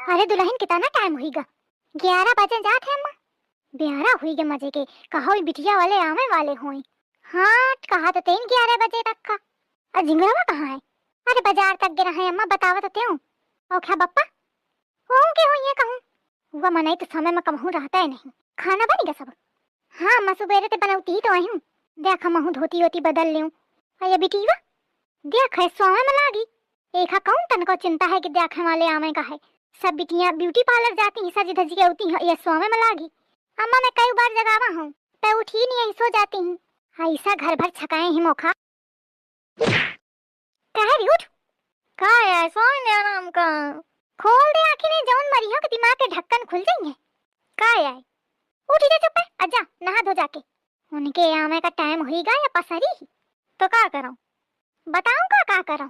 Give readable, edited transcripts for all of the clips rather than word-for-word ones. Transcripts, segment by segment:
अरे दुल्हन कितना टाइम हुईगा? 11 बजे जात है अम्मा। ब्यारा हुईगे मजे के कहो बिटिया वाले आवे वाले होई। हाँ कहा तो 11 बजे तक का। और झिंगरवा कहाँ है? अरे बाजार तक गिरा है अम्मा, बतावा तो त्यों। और क्या बप्पा हो के हुई है कहूँ? हुआ मनाई तो समय में कमहू रहता है नहीं। खाना बनेगा सब? हाँ अम्मा सुबेरे ते बनौती ही तो आई हूँ। देखा महू धोती होती बदल लूं। और ये बिटिया देख है सोवे में लागी। एक कौन तन को चिंता है कि देखे वाले आवे का है। सब बिटियां ब्यूटी पार्लर जाती हैं, सज धज के होती हैं, ये सोवे में लागी। अम्मा मैं कई बार जगावा हूँ पर उठी नहीं, यही सो जाती हूँ। ऐसा घर भर छकाए ही मोखा। कह रही उठ। का है सोने आराम का। खोल दे आंखें, नहीं जौन मरी हो कि दिमाग के ढक्कन खुल जाएंगे। का है उठ जा, चुप है, आजा नहा धो जाके। उनके आवे का टाइम होईगा या पसरी तो का करूं? बताऊं का करूं?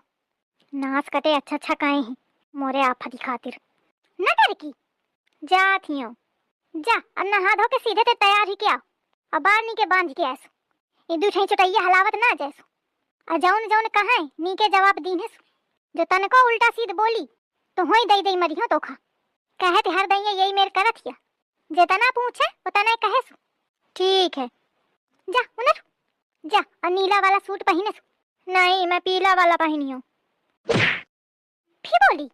नाच कटे अच्छा छकाए ही मोरे आफत खातिर न कर की जात हियो। जा और नहा धो के सीधे ते तैयार ही क्या अब बाहर नी के बांध के ऐसो। ये दूठे चटैया हलावत ना जैसो। और जौन जौन कहे नी के जवाब दीने सो। जो तनको उल्टा सीध बोली तो होई दई दई मरी हो तोखा। कहते हर दई यही मेर करत हिया। जितना पूछे उतना कहे सो। ठीक है जा उनर जा और नीला वाला सूट पहने सो। नहीं मैं पीला वाला पहनी हूँ। फिर बोली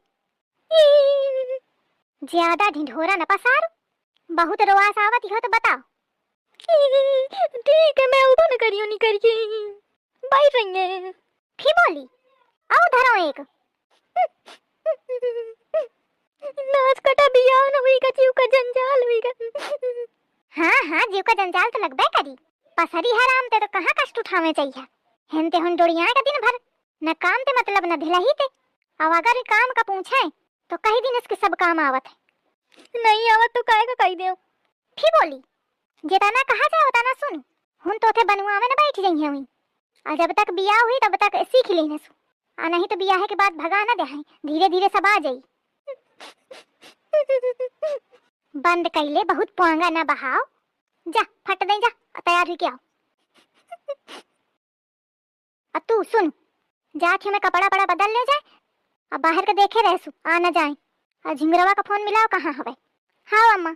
ज्यादा ढिंढोरा न पसारो। बहुत रोआस आवत हो तो बताओ। ठीक है मैं उधर न करियो नहीं करिए बैठ रही है। फिर बोली आओ धरो एक। नाच कटा बिया न हुईगा, जीव का जंजाल हुईगा। हाँ हाँ जीव का जंजाल तो लगबे करी। पसरी हराम ते तो कहाँ कष्ट उठावे चाहिए। हेनते हुन डोड़िया का दिन भर न काम ते मतलब न ढिला ही ते। अब अगर काम का पूछे तो कही दिन इसके सब काम आवत है। नहीं आवत तो काहे का कही देओ। फिर बोली जितना कहा जाए उतना सुन। हुन तो थे बनुआवे न बैठ जाई हुई। और जब तक बिया हुई तब तक सीख लेने सु। आ नहीं तो बिया है के बाद भगा न दे, धीरे धीरे सब आ जाई। बंद कैले बहुत पोंगा न बहाओ। जा फट दे जा तैयार ही क्या। अब तू सुन जाके मैं कपड़ा पड़ा बदल ले जाए। अब बाहर के देखे रह सु आ न जाए। और झिंगरवा का फोन मिलाओ कहाँ हवे। हाँ अम्मा।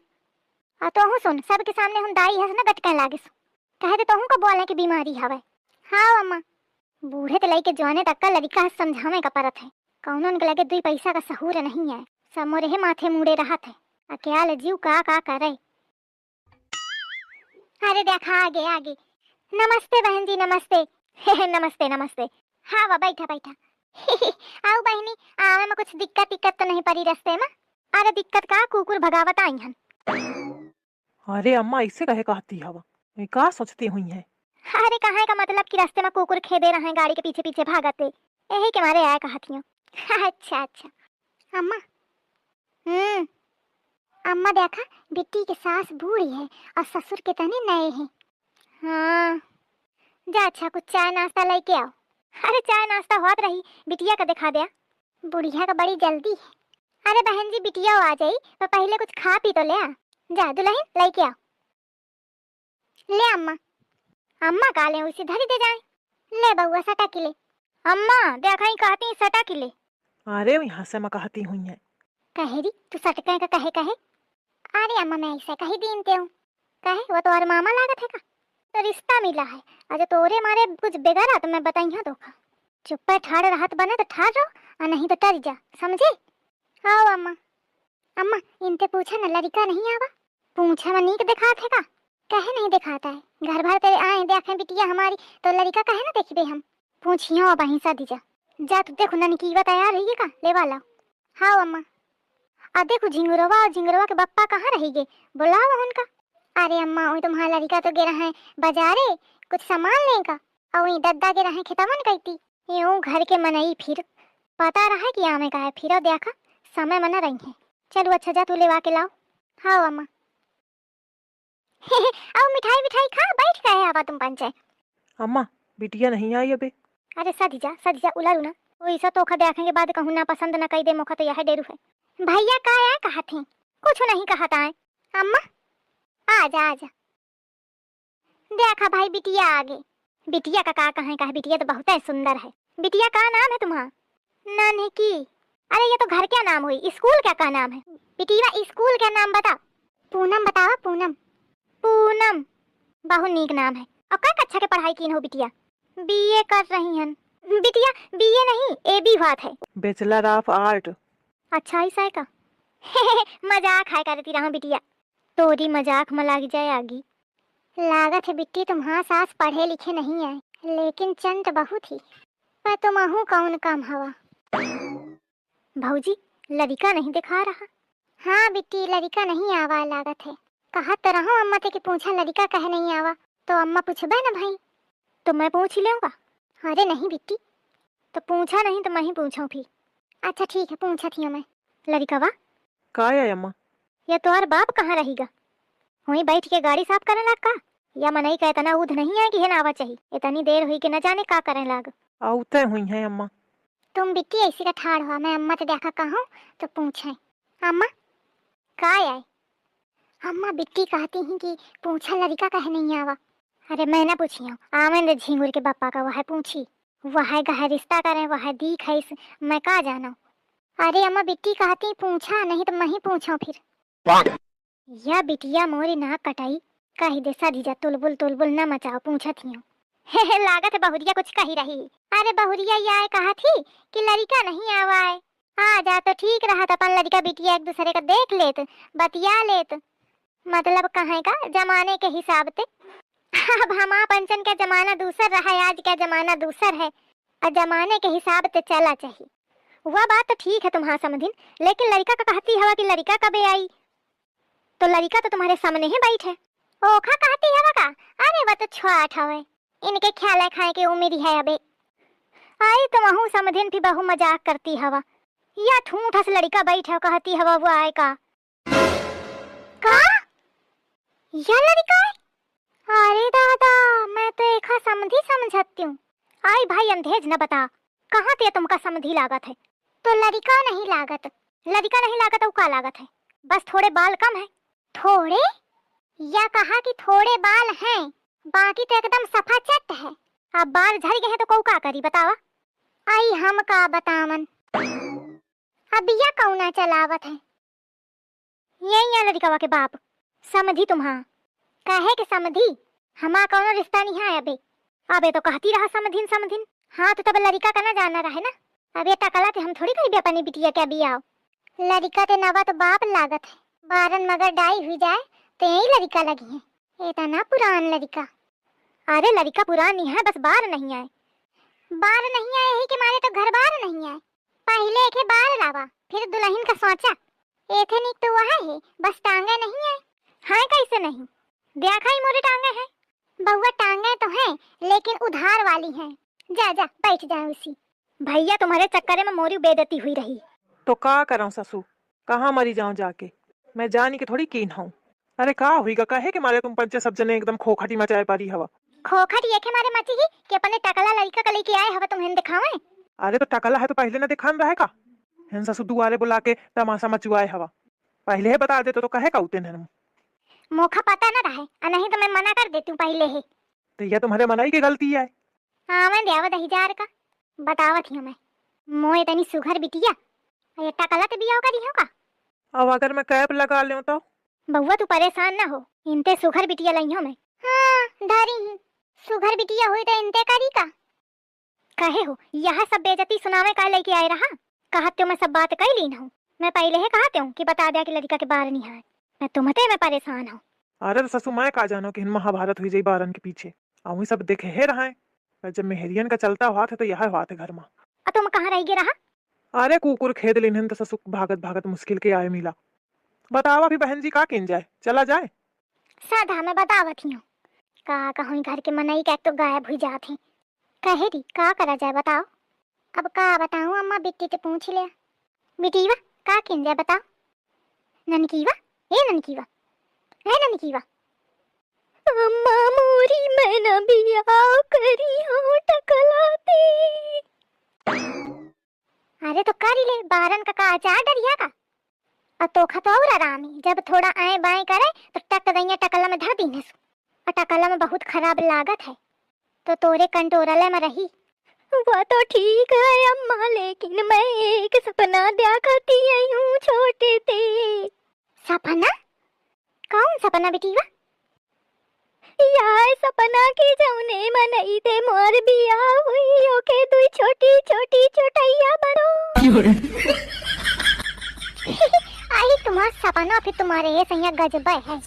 और तो हूँ सुन सबके सामने हम दाई हंस न गटके लागे सु। कहे दे तो हूँ का बोले की बीमारी हवे। हाँ अम्मा। बूढ़े तो लइके जवाने तक का लड़का समझावे का परत है। कौनो के लगे 2 पैसा का सहूर नहीं है। सब मोरे माथे मुड़े रहत है। अकेले जीव का करे। अरे देखा आगे आगे। नमस्ते बहन जी नमस्ते। नमस्ते नमस्ते। हाँ वा बैठा बैठा। आओ बहनी आवे में कुछ दिक्कत तो नहीं पड़ी रास्ते में? अरे दिक्कत का कुकुर भगावत आई हन। अरे अम्मा ऐसे कहे कहती हवा, ये का सोचती हुई है? अरे कहाँ का मतलब कि रास्ते में कुकुर खेदे रहे गाड़ी के पीछे पीछे भागते, यही के मारे आया कहती हूँ। अच्छा अच्छा अम्मा। अम्मा देखा बिट्टी की सास बूढ़ी है और ससुर के तने नए हैं। हाँ जा अच्छा कुछ चाय नाश्ता लेके आओ। अरे चाय नाश्ता होत रही, बिटिया का दिखा दिया। बुढ़िया का बड़ी जल्दी है। अरे बहन जी बिटिया आ जाई पर पहले कुछ खा पी तो ले आ। जा दुल्हन लेके आओ। ले अम्मा। अम्मा का ले उसी धरी दे जाए। ले बउआ सटा के ले। अम्मा देखा ही कहती सटा के ले। अरे यहाँ से मैं कहती हुई है। कहेरी तू सटके का कहे। अरे अम्मा मैं ऐसे कही दीनते हूँ। कहे वो तो और मामा लागत है का? तो रिश्ता मिला है। आज तोरे मारे कुछ बिगड़ा तो मैं बताइया धोखा। चुप है ठाड़ रहत बने तो ठाड़ रहो और नहीं तो टर जा, समझे? आओ अम्मा। अम्मा इनते पूछा न लड़का नहीं आवा। पूछा में नीक दिखात है का? कहे नहीं दिखाता है। घर भर तेरे आए देखे बिटिया हमारी तो लड़का कहे ना देखी बे हम। पूछियो अब ही शादी जा। जा तू देखो नन की तैयार रही का ले वाला। हाँ अम्मा। आ देखो झिंगुरवा और झिंगुरवा के बप्पा कहाँ रहेंगे, बुलाओ उनका। अरे अम्मा वही तुम्हारा लड़का तो गिरा है बाजारे कुछ सामान लेने का। और वही दद्दा गिरा है खितावन कहती यूं घर के मनई फिर पता रहा कि आमे का है फिर देखा समय मना रही है। चलो अच्छा जा तू लेवा के लाओ। हाँ अम्मा। आओ मिठाई मिठाई खा बैठ गए आवा तुम पंचे। अम्मा बिटिया नहीं आई अबे। अरे सद जा उलारू ना। वही सब तोखा देखने के बाद कहूँ ना पसंद ना कही दे मोखा तो यह डेरू है। भैया का आया कहा थे कुछ नहीं कहा था। अम्मा आजा आजा। देखा भाई बिटिया आगे। बिटिया का कहा है बिटिया तो बहुत है सुंदर है। बिटिया का नाम है तुम्हारा? नानी की अरे ये तो घर क्या नाम हुई, स्कूल क्या नाम है? बिटिया स्कूल का नाम बता। पूनम बतावा, पूनम। पूनम बहुत नीक नाम है। और क्या कक्षा के पढ़ाई की हो बिटिया? बीए कर रही हन बिटिया। बीए नहीं, एबी बात है। Bachelor of art. अच्छा ऐसा है का? मजाक है करती रहूं बिटिया, तोरी मजाक में लग जाए आगी। लागत है बिट्टी तुम्हारा सास पढ़े लिखे नहीं है, लेकिन चंट बहुत ही। पर तुम आहू कौन काम हवा? भौजी लड़का नहीं दिखा रहा। हाँ बिट्टी लड़का नहीं आवा लागत है। कहा तो रहो अम्मा ते कि पूछा लड़का कहे नहीं आवा, तो अम्मा पूछबे ना भाई। तो मैं पूछ ही लूंगा। अरे नहीं बिट्टी, तो पूछा नहीं तो मैं ही पूछूं फिर। अच्छा ठीक है, पूछा थी मैं। लड़का वा का है अम्मा? ये तुम्हार बाप कहाँ रहेगा? वहीं बैठ के गाड़ी साफ करने लग का? या मनई का इतना ऊध नहीं है कि है ना आवा चाहिए? इतनी देर हुई कि न जाने का करने लग। आउते हुई हैं अम्मा। तुम बिट्टी ऐसी का ठाड़ हुआ, मैं अम्मा से देखा कहूँ तो पूछे अम्मा का आए? अम्मा बिट्टी कहती हैं कि पूछा लड़का कहे नहीं आवा। अरे मैं ना पूछी हूँ, आमंद झिंगुर के पापा का वह पूछी। वह गह रिश्ता करें, वह दीख है इस, मैं का जाना। अरे अम्मा बिट्टी कहती पूछा, नहीं तो मैं ही पूछूं फिर। या बिटिया मोरी नाक कटाई, कही दे सधीजा तुलबुल न मचाओ, पूछा थी हूँ। लागत है बहुरिया कुछ कही रही। अरे बहुरिया ये कहा थी कि लड़का नहीं आवा है, आ जा तो ठीक रहा था, अपन लड़का बिटिया एक दूसरे का देख लेत, बतिया लेत। मतलब कहे का जमाने के हिसाब से। अब हमा पंचन का जमाना दूसर रहा है, आज का जमाना दूसर है, और जमाने के हिसाब से चला चाहिए। वह बात तो ठीक है तुम्हारा समझिन, लेकिन लड़का का कहती हवा कि लड़का कबे आई? तो लड़का तो तुम्हारे सामने ही बैठे, ओखा कहती हवा का? अरे वह तो छोट हवे, इनके ख्याल खाए के उम्र है अबे। आई तो महू समझिन भी बहु मजाक करती हवा, या ठूठ हस लड़का बैठे कहती हवा वो आए का? या लड़का है? अरे दादा मैं तो एक समझी समझती हूँ। आई भाई अंधेज न बता, कहाँ ते तुमका समझी लागत है? तो लड़का नहीं लागत, लड़का नहीं लागत तो का लागत है? बस थोड़े बाल कम है। थोड़े? या कहा कि थोड़े बाल हैं, बाकी तो एकदम सफा चट है। अब बाल झड़ गए हैं तो कौ का करी बतावा? आई हम का बतावन। अब या कौना चलावत है? यही है लड़का के बाप समझी तुम्हारा, कहे के समझी हमा कौनो रिश्ता नहीं है अबे। अबे तो कहती रहा समझिन समझिन। हाँ तो तब लड़का का ना जाना रहे ना। अब ये टकला ते हम थोड़ी कही अपनी बिटिया क्या भी आओ। लड़का ते नवा तो बाप लागत है, बारन मगर डाई हुई जाए तो यही लड़का लगी है, इतना पुरान लड़का। अरे लड़का पुरानी है, बस बार नहीं आए। बार नहीं आए ही के मारे तो घर बार नहीं आए। पहले एक बार लावा, फिर दुल्हन का सोचा। एथे निक तो वह है, बस टांगे नहीं आए। हाँ कैसे नहीं, देखा ही मोरे टांगे हैं। बहुआ टांगे तो हैं, लेकिन उधार वाली हैं। जा जा बैठ जा उसी। भैया तुम्हारे चक्कर में मोरी बेइज्जती हुई रही। तो का कराऊं ससु, कहाँ मरी जाऊं जाके? मैं जानी के थोड़ी कीन हूँ। अरे का हुईगा, कहे के मारे तुम पंचे सब जने एकदम खोखटी मचाए पारी हवा। खोखट ये के मारे मची ही कि अपने टकला लड़का का लेके आए हवा तुम्हें दिखावे। अरे तो टकला है तो पहले ना दिखान रहे का? हिन ससु दुआरे बुला के तमाशा मचुआए हवा, पहले ही बता देते तो कहे का उते न। मोखा पता न रहे, नहीं तो मैं मना कर देती हूँ पहले ही। तो यह तुम्हारे मनाई की गलती है। हाँ मैं देवा दही जार का बतावत हूँ मैं। मोए तनी सुघर बिटिया, ये टकला तो बियाह करी हो का? अब अगर मैं कैप लगा लूं तो? बउआ तू परेशान ना हो, इनते सुघर बिटिया लई हूँ मैं। हाँ धरी ही सुघर बिटिया हुई तो इनते करी का? कहे हो यह सब बेइज्जती सुनावे का लेके आए रहा? कहते हो मैं सब बात कह ली हूँ, मैं पहले ही कहते हूँ कि बता दिया कि लड़का के बार नहीं है। मैं तुम्हें मैं परेशान हूँ। अरे तो ससु मैं का जानो कि महाभारत हुई जाई बारन के पीछे, और सब देखे है रहा है। पर जब मेहरियन का चलता हुआ था तो यह हुआ था घर में। तुम कहाँ रह गए रहा? अरे कुकुर खेद लिन तो ससु भागत भागत मुश्किल के आए मिला। बतावा भी बहन जी का किन जाए, चला जाए? साधा मैं बतावत हूँ का कहूँ घर के मनई का तो गायब हुई जाते। कहे री का करा जाए बताओ? अब का बताऊँ अम्मा, बिट्टी से पूछ लिया। बिटीवा का किन जाए बताओ? ननकीवा ए ननकीवा है ननकीवा। अम्मा मोरी मैं न बियाह करी हूँ टकलाती। अरे तो कर ले बारन का अचार डरिया का। और तो खतौर आरामी जब थोड़ा आए बाएं करे तो टक दैया टकला में धर दीने। और टकला में बहुत खराब लागत है, तो तोरे कंटोरले में रही। वो तो ठीक है अम्मा, लेकिन मैं एक सपना देखती हूँ छोटे ते। सपना? कौन सपना बेटीवा? यार सपना की जौने मनई ते मोर बिया हुई ओके दुई छोटी छोटी छोटैया बनो। आई तुम्हारा सपना फिर तुम्हारे ये सैया गजब है।